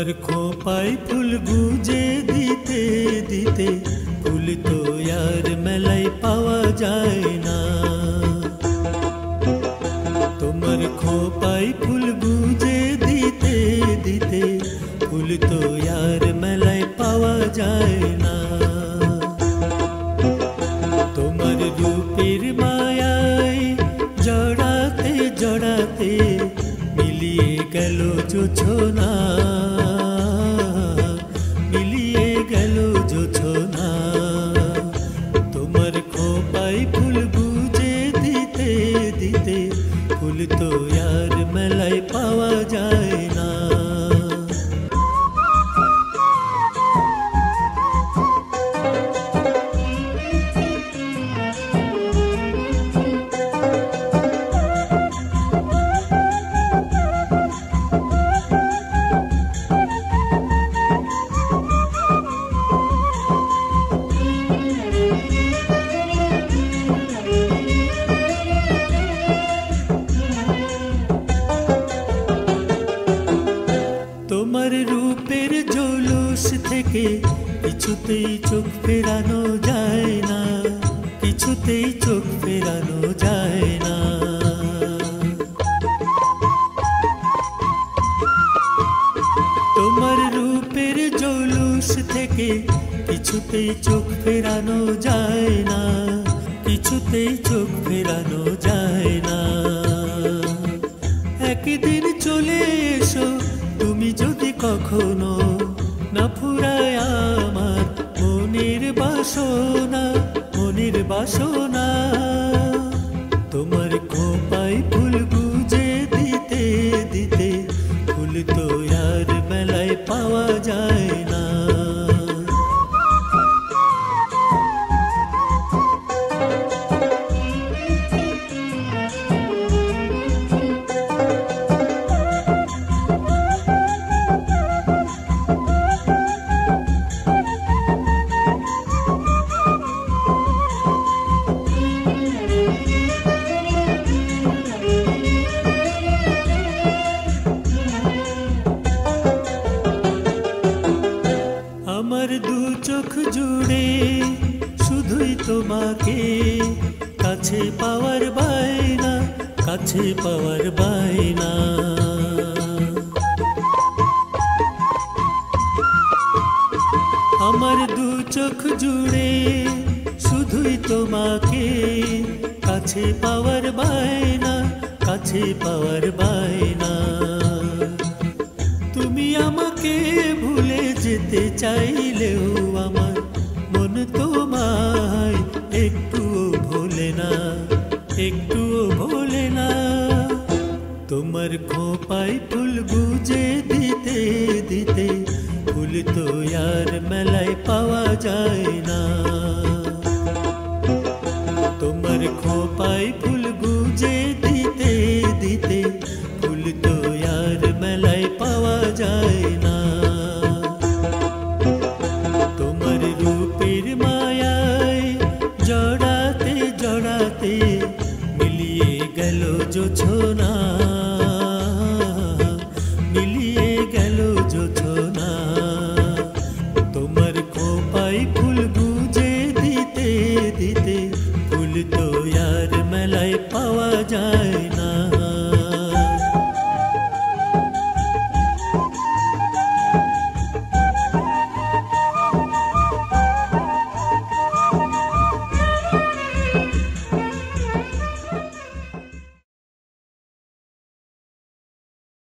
তোমার খোপায় ফুল গুজে দিতে দিতে ফুল তো আর মেলায় পাওয়া যায় না। তোমার খোপায় ফুল গুজে দিতে দিতে ফুল তো আর মেলায় পাওয়া যায় না। তোমার রূপের মায়ায় জড়াতে জড়াতে মিলিয়ে গেল জোছনা, মিলিয়ে গেল জোছনা। তোমার খোপায় ফুল গুজে দিতে দিতে ফুল তো আর মেলায় পাওয়া যায় না। তোমার রূপের জলুস থেকে কিছুতেই চোখ ফেরানো যায় না, কিছুতেই চোখ ফেরানো যায় না। তোমার রূপের জলুস থেকে কিছুতেই চোখ ফেরানো যায় না, কিছুতেই চোখ ফেরানো যায় না। একদিন চলে এসো তুমি যদি কখনো, না ফুরায় আমার মনের বাসনা, মনের বাসনা। তোমার খোপায় ফুল গুজে দিতে দিতে ফুল তো আর মেলায় পাওয়া যায় না। আমার দু চোখ জুড়ে শুধুই তোমাকে কাছে পাওয়ার বায়না, কাছে পাওয়ার বায়না। আমার দু চোখ জুড়ে শুধুই তোমাকে কাছে পাওয়ার বায়না, কাছে পাওয়ার বায়না। তুমি আমাকে ভুলে যেতে চাইলেও আমার মন তোমায় একটুও ভোলে না, একটুও ভোলে না। তোমার খোপায় ফুল গুজে দিতে দিতে ফুল তো আর মেলায় পাওয়া যায় না। তোমার খোপায় ফুল গুজে দিতে দিতে ফুল তো আর মেলায় পাওয়া যায় না। তোমার রূপের মায়ায় জড়াতে জড়াতে মিলিয়ে গেল জোছনা।